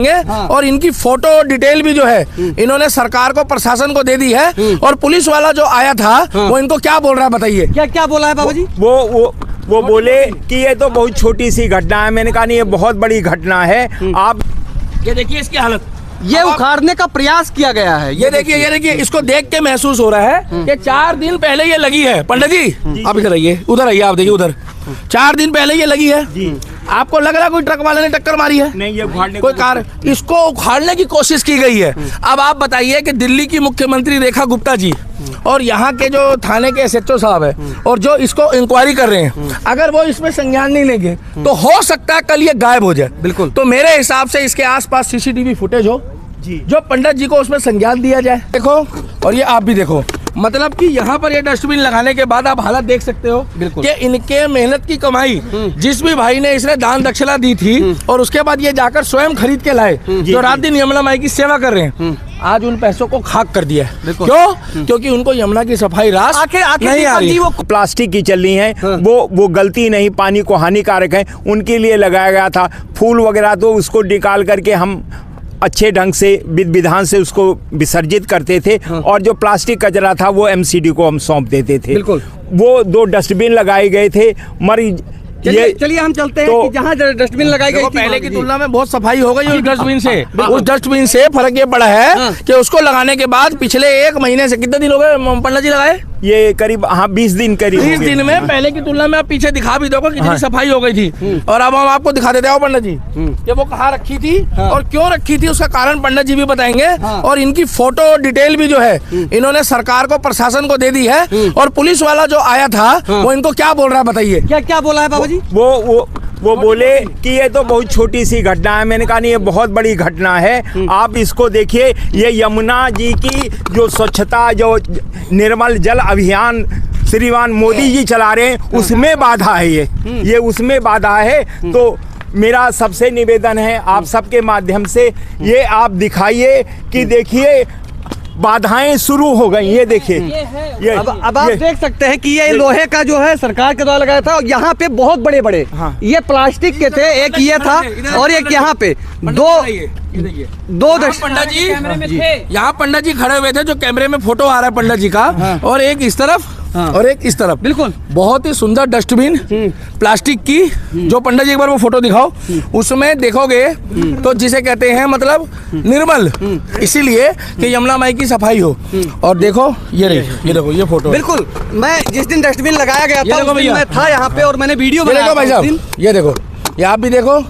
हाँ। और इनकी फोटो डिटेल भी जो है इन्होंने सरकार को, प्रशासन को दे दी है। और पुलिस वाला जो आया था वो इनको क्या बोल रहा है बताइए। क्या क्या बोला है बाबा जी? वो बोले कि ये तो बहुत छोटी सी घटना है। मैंने कहा नहीं, ये बहुत बड़ी घटना है। आप ये देखिए इसकी हालत, ये उखाड़ने का प्रयास किया गया है। ये देखिए इसको देख के महसूस हो रहा है कि 4 दिन पहले ये लगी है। पंडित जी आप इधर आइए, उधर आइए, आप देखिए उधर 4 दिन पहले ये लगी है। आपको लग रहा है कोई ट्रक वाले ने टक्कर मारी है? नहीं, ये उखाड़ने कोई कार, इसको उखाड़ने की कोशिश की गई है। अब आप बताइए कि दिल्ली की मुख्यमंत्री रेखा गुप्ता जी और यहाँ के जो थाने के एसएचओ साहब है और जो इसको इंक्वायरी कर रहे हैं, अगर वो इसमें संज्ञान नहीं लेंगे तो हो सकता है कल ये गायब हो जाए। बिल्कुल। तो मेरे हिसाब से इसके आसपास सीसीटीवी फुटेज हो जो पंडित जी को उसमें संज्ञान दिया जाए। देखो, और ये आप भी देखो, मतलब कि यहाँ पर ये डस्टबिन लगाने के बाद आप हालत देख सकते हो कि इनके मेहनत की कमाई, जिस भी भाई ने इसने दान दक्षिणा दी थी और उसके बाद ये जाकर स्वयं खरीद के लाए, जो रात दिन यमुना माई की सेवा कर रहे हैं, आज उन पैसों को खाक कर दिया है। क्यों? क्योंकि उनको यमुना की सफाई रास नहीं आ रही। वो प्लास्टिक की चल रही है, वो गलती नहीं, पानी को हानिकारक है, उनके लिए लगाया गया था। फूल वगैरह तो उसको निकाल करके हम अच्छे ढंग से विधान से उसको विसर्जित करते थे। और जो प्लास्टिक कचरा था वो एमसीडी को हम सौंप देते थे। बिल्कुल। वो 2 डस्टबिन लगाए गए थे। चलिए हम चलते हैं कि जहाँ डस्टबिन लगाई गई पहले की तुलना में बहुत सफाई हो गई उस डस्टबिन से। उस डस्टबिन से फर्क ये पड़ा है कि उसको लगाने के बाद पिछले 1 महीने से, कितने दिन हो गए पंडित जी लगाए? ये करीब 20 दिन करीब 20 दिन में पहले की तुलना में आप पीछे दिखा भी दोगे कितनी सफाई हो गई थी। और अब हम आपको दिखा देते हैं पंडित जी कि वो कहाँ रखी थी और क्यों रखी थी, उसका कारण पंडित जी भी बताएंगे। और इनकी फोटो डिटेल भी जो है इन्होंने सरकार को, प्रशासन को दे दी है। और पुलिस वाला जो आया था वो इनको क्या बोल रहा है बताइए। क्या क्या बोला है बाबा जी? वो बोले कि ये तो बहुत छोटी सी घटना है। मैंने कहा नहीं, ये बहुत बड़ी घटना है। आप इसको देखिए, ये यमुना जी की जो स्वच्छता, जो निर्मल जल अभियान श्रीमान मोदी जी चला रहे हैं, उसमें बाधा है। ये उसमें बाधा है। तो मेरा सबसे निवेदन है आप सबके माध्यम से, ये आप दिखाइए कि देखिए बाधाएं शुरू हो गई। ये देखिए, ये अब आप देख सकते हैं कि ये लोहे का जो है सरकार के द्वारा लगाया था। यहाँ पे बहुत बड़े बड़े ये प्लास्टिक के थे, एक ये था और एक यहाँ पे दो पंडित जी यहाँ पंडित जी खड़े हुए थे, जो कैमरे में फोटो आ रहा है पंडित जी का, और एक इस तरफ और एक इस तरफ। बिल्कुल बहुत ही सुंदर डस्टबिन प्लास्टिक की, जो पंडित जी एक बार वो फोटो दिखाओ, उसमें देखोगे तो जिसे कहते हैं मतलब निर्मल, इसीलिए कि यमुना माई की सफाई हो। और देखो ये देखो ये फोटो। बिल्कुल, मैं जिस दिन डस्टबिन लगाया गया था उस दिन मैं था यहाँ पे और मैंने वीडियो बनाया। भाई साहब ये देखो, ये आप भी देखो,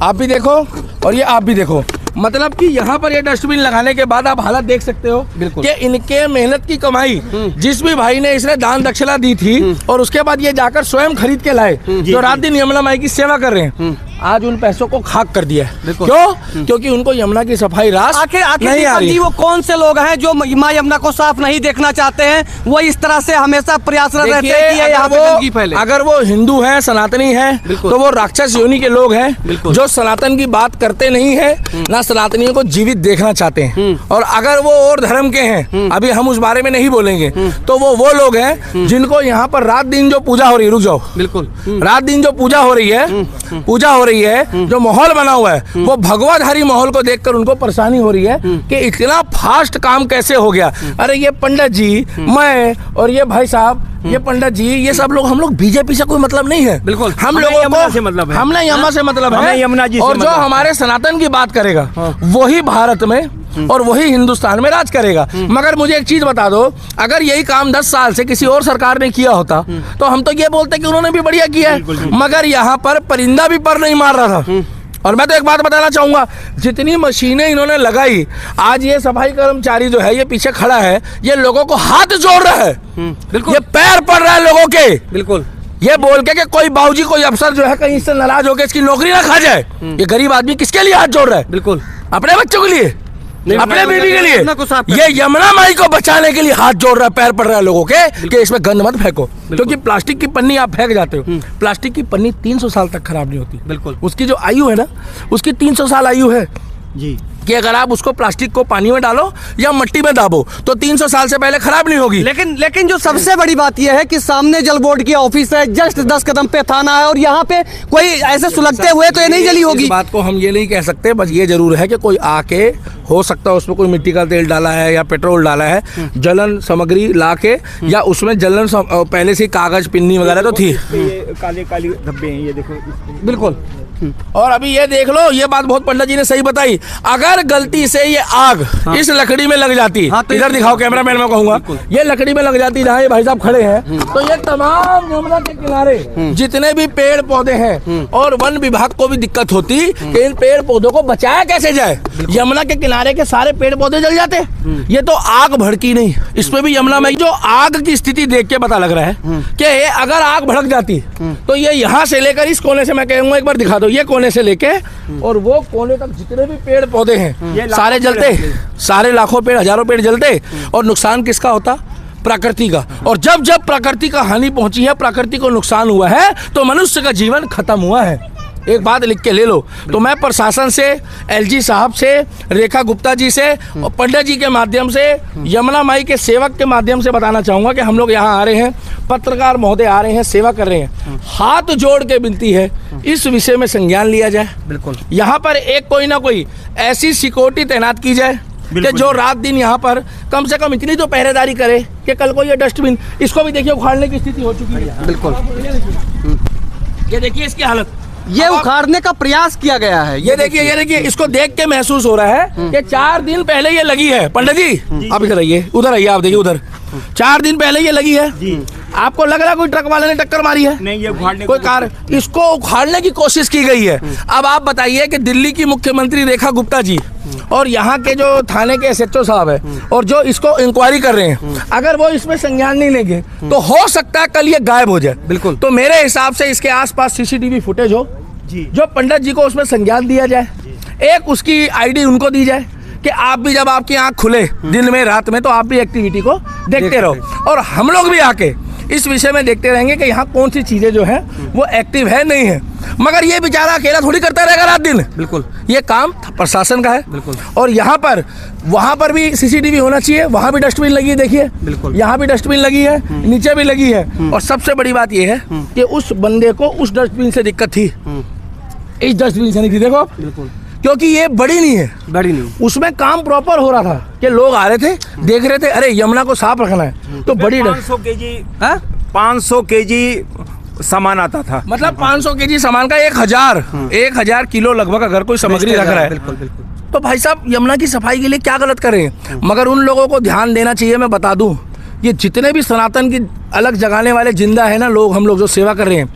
आप भी देखो, और ये आप भी देखो, मतलब कि यहाँ पर ये डस्टबिन लगाने के बाद आप हालत देख सकते हो कि इनके मेहनत की कमाई, जिस भी भाई ने इसने दान दक्षिणा दी थी और उसके बाद ये जाकर स्वयं खरीद के लाए, जो रात दिन यमुना माई की सेवा कर रहे हैं, आज उन पैसों को खाक कर दिया है। क्यों? क्योंकि उनको यमुना की सफाई रास नहीं आ रही। वो कौन से लोग हैं जो माँ यमुना को साफ नहीं देखना चाहते हैं? वो इस तरह से हमेशा प्रयासरत रहते हैं कि यहाँ पे गंदगी फैले। अगर वो हिंदू हैं, सनातनी हैं, तो वो राक्षस योनि के लोग हैं, जो सनातन की बात करते नहीं है, ना सनातनियों को जीवित देखना चाहते हैं। और अगर वो और धर्म के हैं, अभी हम उस बारे में नहीं बोलेंगे, तो वो लोग हैं जिनको यहाँ पर रात दिन जो पूजा हो रही है, रुक जाओ, बिल्कुल रात दिन जो पूजा हो रही है, जो माहौल बना हुआ है, वो भगवाधारी माहौल को देखकर उनको परेशानी हो रही है कि इतना फास्ट काम कैसे हो गया। अरे ये पंडित जी, मैं और ये भाई साहब, ये पंडित जी, ये सब लोग, हम लोग बीजेपी से कोई मतलब नहीं है। बिल्कुल हम लोगों को से मतलब है, हमने यमुना से मतलब है, यमुना जी। और जो हमारे सनातन की बात करेगा वही भारत में और वही हिंदुस्तान में राज करेगा। मगर मुझे एक चीज बता दो, अगर यही काम 10 साल से किसी और सरकार ने किया होता तो हम तो ये बोलते कि उन्होंने भी बढ़िया किया है। मगर यहाँ पर परिंदा भी पर नहीं मार रहा था। और मैं तो एक बात बताना चाहूंगा, जितनी मशीनें इन्होंने लगाई, आज ये सफाई कर्मचारी जो है, ये पीछे खड़ा है, ये लोगों को हाथ जोड़ रहा है, बिल्कुल ये पैर पड़ रहा है लोगों के, बिल्कुल ये बोल के कि कोई बाबूजी, कोई अफसर जो है कहीं से नाराज होकर इसकी नौकरी ना खा जाए। ये गरीब आदमी किसके लिए हाथ जोड़ रहा है? बिल्कुल अपने बच्चों के लिए, अपने बीवी के लिए, ये यमुना माई को बचाने के लिए हाथ जोड़ रहा है, पैर पड़ रहा है लोगों के कि इसमें गंद मत फेंको। क्योंकि प्लास्टिक की पन्नी आप फेंक जाते हो, प्लास्टिक की पन्नी 300 साल तक खराब नहीं होती। बिल्कुल उसकी जो आयु है ना, उसकी 300 साल आयु है जी। कि अगर आप उसको प्लास्टिक को पानी में डालो या मिट्टी में दाबो तो 300 साल से पहले खराब नहीं होगी। लेकिन जो सबसे बड़ी बात यह है कि सामने जल बोर्ड की ऑफिस है, जस्ट 10 कदम पे थाना है, और यहाँ पे कोई ऐसे सुलगते हुए तो ये नहीं जली होगी। इस बात को हम ये नहीं कह सकते, बस ये जरूर है कि कोई आके हो सकता है उसमें कोई मिट्टी का तेल डाला है या पेट्रोल डाला है, जलन सामग्री ला के, या उसमें जलन पहले से कागज पिन्नी वगैरह तो थी। काले काले धब्बे हैं, ये देखो। बिल्कुल। और अभी ये देख लो, ये बात बहुत पंडित जी ने सही बताई, अगर गलती से ये आग इस लकड़ी में लग जाती, तो इधर दिखाओ कैमरामैन, मैं कहूंगा ये लकड़ी में लग जाती जहाँ ये भाई साहब खड़े हैं, तो ये तमाम यमुना के किनारे जितने भी पेड़ पौधे हैं, और वन विभाग को भी दिक्कत होती कि इन पेड़ पौधों को बचाया कैसे जाए। यमुना के किनारे के सारे पेड़ पौधे जल जाते। ये तो आग भड़की नहीं, इसमें भी यमुना में जो आग की स्थिति देख के पता लग रहा है कि अगर आग भड़क जाती तो ये यहाँ से लेकर इस कोने से, मैं कहूंगा एक बार दिखा दो, ये कोने से लेके और वो कोने तक जितने भी पेड़ पौधे हैं सारे जलते, सारे लाखों पेड़, हजारों पेड़ जलते। और नुकसान किसका होता? प्रकृति का। और जब जब प्रकृति का हानि पहुंची है, प्रकृति को नुकसान हुआ है, तो मनुष्य का जीवन खत्म हुआ है। एक बात लिख के ले लो। तो मैं प्रशासन से, एलजी साहब से, रेखा गुप्ता जी से और पंडित जी के माध्यम से, यमुना माई के सेवक के माध्यम से बताना चाहूँगा कि हम लोग यहाँ आ रहे हैं, पत्रकार महोदय आ रहे हैं, सेवा कर रहे हैं, हाथ जोड़ के विनती है इस विषय में संज्ञान लिया जाए। बिल्कुल। यहाँ पर एक कोई ना कोई ऐसी सिक्योरिटी तैनात की जाए कि जो रात दिन यहाँ पर कम से कम इतनी तो पहरेदारी करे कि कल को ये डस्टबिन, इसको भी देखिए उखाड़ने की स्थिति हो चुकी है। बिल्कुल। ये देखिए इसकी हालत, ये उखाड़ने का प्रयास किया गया है। ये देखिए इसको देख के महसूस हो रहा है कि 4 दिन पहले ये लगी है। पंडित जी आप इधर आइए, उधर आइए, आप देखिए उधर 4 दिन पहले ये लगी है। आपको लग रहा है कोई ट्रक वाले ने टक्कर मारी है? नहीं, ये उखाड़ने कोई कार, इसको उखाड़ने की कोशिश की गई है। अब आप बताइए कि दिल्ली की मुख्यमंत्री रेखा गुप्ता जी और यहाँ के जो थाने के एसएचओ साहब है और जो इसको इंक्वायरी कर रहे हैं, अगर वो इसमें संज्ञान नहीं लेंगे तो हो सकता है कल ये गायब हो जाए। बिल्कुल। तो मेरे हिसाब से इसके आसपास सीसीटीवी फुटेज हो जो पंडित जी को उसमें संज्ञान दिया जाए, एक उसकी आईडी उनको दी जाए कि आप भी जब आपकी आंख खुले दिन में रात में तो आप भी एक्टिविटी को देखते रहो, और हम लोग भी आके इस विषय में देखते रहेंगे कि यहाँ कौन सी चीजें जो है वो एक्टिव है नहीं है। मगर ये बेचारा अकेला थोड़ी करता रहेगा रात दिन। बिल्कुल। ये काम प्रशासन का है। बिल्कुल। और यहाँ पर वहाँ पर भी सीसीटीवी होना चाहिए, वहाँ भी डस्टबिन लगी है, देखिए बिल्कुल। यहाँ भी डस्टबिन लगी है, नीचे भी लगी है। और सबसे बड़ी बात ये है कि उस बंदे को उस डस्टबिन से दिक्कत थी, इस डस्टबिन से नहीं थी। देखो बिल्कुल, क्योंकि ये बड़ी नहीं है, बड़ी नहीं, उसमें काम प्रॉपर हो रहा था कि लोग आ रहे थे, देख रहे थे, अरे यमुना को साफ रखना है तो बड़ी 500 केजी 500 केजी सामान आता था। मतलब 500 केजी सामान का 1000 किलो लगभग अगर कोई सामग्री रख रहा है। बिल्कुल बिल्कुल। तो भाई साहब यमुना की सफाई के लिए क्या गलत कर रहे हैं? मगर उन लोगों को ध्यान देना चाहिए। मैं बता दूं, ये जितने भी सनातन की अलग जगाने वाले जिंदा है ना लोग, हम लोग जो सेवा कर रहे हैं,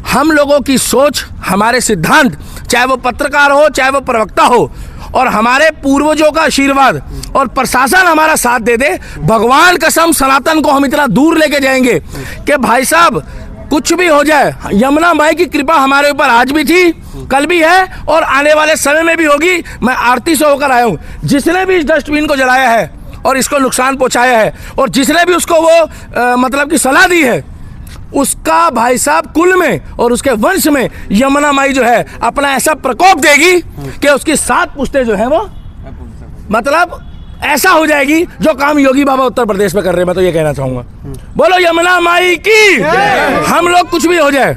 हम लोगों की सोच, हमारे सिद्धांत, चाहे वो पत्रकार हो चाहे वो प्रवक्ता हो, और हमारे पूर्वजों का आशीर्वाद और प्रशासन हमारा साथ दे दे, भगवान कसम सनातन को हम इतना दूर लेके जाएंगे कि भाई साहब कुछ भी हो जाए, यमुना माई की कृपा हमारे ऊपर आज भी थी, कल भी है और आने वाले समय में भी होगी। मैं आरती से होकर आया हूँ, जिसने भी इस डस्टबिन को जलाया है और इसको नुकसान पहुंचाया है और जिसने भी उसको वो मतलब की सलाह दी है, उसका भाई साहब कुल में और उसके वंश में यमुना माई जो है अपना ऐसा प्रकोप देगी कि उसकी 7 पुश्तें जो है वो मतलब ऐसा हो जाएगी जो काम योगी बाबा उत्तर प्रदेश में कर रहे हैं। मैं तो ये कहना चाहूंगा, बोलो यमुना माई की। हम लोग कुछ भी हो जाए,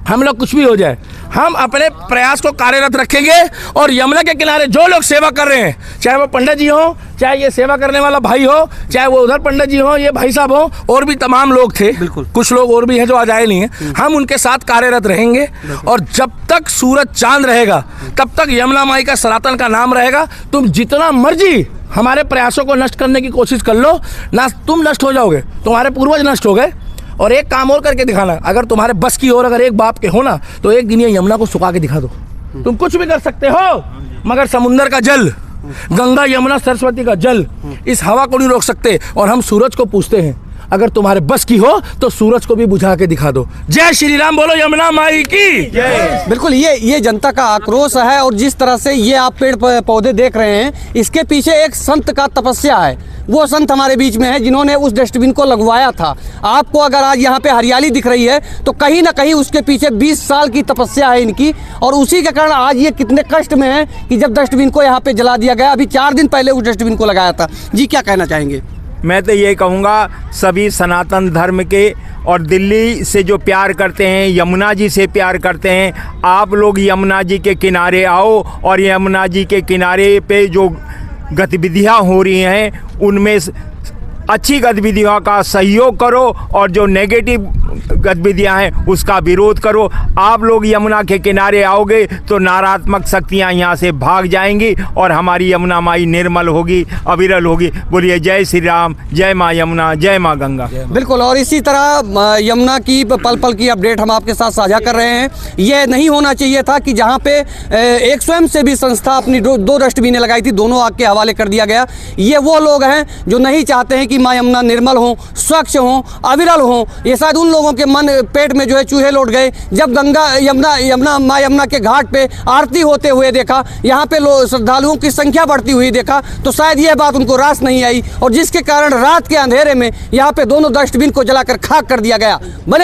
हम लोग कुछ भी हो जाए, हम अपने प्रयास को कार्यरत रखेंगे। और यमुना के किनारे जो लोग सेवा कर रहे हैं, चाहे वो पंडित जी हो, चाहे ये सेवा करने वाला भाई हो, चाहे वो उधर पंडित जी हो, ये भाई साहब हो, और भी तमाम लोग थे, कुछ लोग और भी हैं जो आज आए नहीं हैं, हम उनके साथ कार्यरत रहेंगे। और जब तक सूरज चांद रहेगा तब तक यमुना माई का सनातन का नाम रहेगा। तुम जितना मर्जी हमारे प्रयासों को नष्ट करने की कोशिश कर लो ना, तुम नष्ट हो जाओगे, तुम्हारे पूर्वज नष्ट हो गए। और एक काम और करके दिखाना, अगर तुम्हारे बस की और अगर एक बाप के हो ना, तो एक दिन ये यमुना को सुखा के दिखा दो। तुम कुछ भी कर सकते हो, मगर समुंदर का जल, गंगा यमुना सरस्वती का जल, इस हवा को नहीं रोक सकते। और हम सूरज को पूछते हैं, अगर तुम्हारे बस की हो तो सूरज को भी बुझा के दिखा दो। जय श्री राम, बोलो यमुना माई की जय। बिल्कुल, ये जनता का आक्रोश है। और जिस तरह से ये आप पेड़ पौधे देख रहे हैं, इसके पीछे एक संत का तपस्या है। वो संत हमारे बीच में है जिन्होंने उस डस्टबिन को लगवाया था। आपको अगर आज यहाँ पे हरियाली दिख रही है तो कहीं ना कहीं उसके पीछे 20 साल की तपस्या है इनकी, और उसी के कारण आज ये कितने कष्ट में है कि जब डस्टबिन को यहाँ पे जला दिया गया। अभी 4 दिन पहले उस डस्टबिन को लगाया था। जी क्या कहना चाहेंगे? मैं तो ये कहूँगा सभी सनातन धर्म के और दिल्ली से जो प्यार करते हैं, यमुना जी से प्यार करते हैं, आप लोग यमुना जी के किनारे आओ और यमुना जी के किनारे पे जो गतिविधियाँ हो रही हैं उनमें अच्छी गतिविधियों का सहयोग करो और जो नेगेटिव गतिविधियां हैं उसका विरोध करो। आप लोग यमुना के किनारे आओगे तो नकारात्मक शक्तियां यहां से भाग जाएंगी और हमारी यमुना माई निर्मल होगी, अविरल होगी। बोलिए जय श्री राम, जय माँ यमुना, जय माँ गंगा। बिल्कुल, और इसी तरह यमुना की पल पल की अपडेट हम आपके साथ साझा कर रहे हैं। ये नहीं होना चाहिए था कि जहाँ पे एक स्वयं से भी संस्था अपनी 2 डस्टबिनें लगाई थी, दोनों आग के हवाले कर दिया गया। ये वो लोग हैं जो नहीं चाहते हैं कि माँ यमुना निर्मल हो, स्वच्छ हो, अविरल हो। ये शायद उन लोगों के मन पेट में जो है चूहे लौट गए जब गंगा यमुना माँ यमुना के घाट पे आरती होते हुए देखा, यहाँ पे श्रद्धालुओं की संख्या बढ़ती हुई देखा, तो शायद यह बात उनको रास नहीं आई और जिसके कारण रात के अंधेरे में यहाँ पे दोनों डस्टबिन को जलाकर खाक कर दिया गया। बने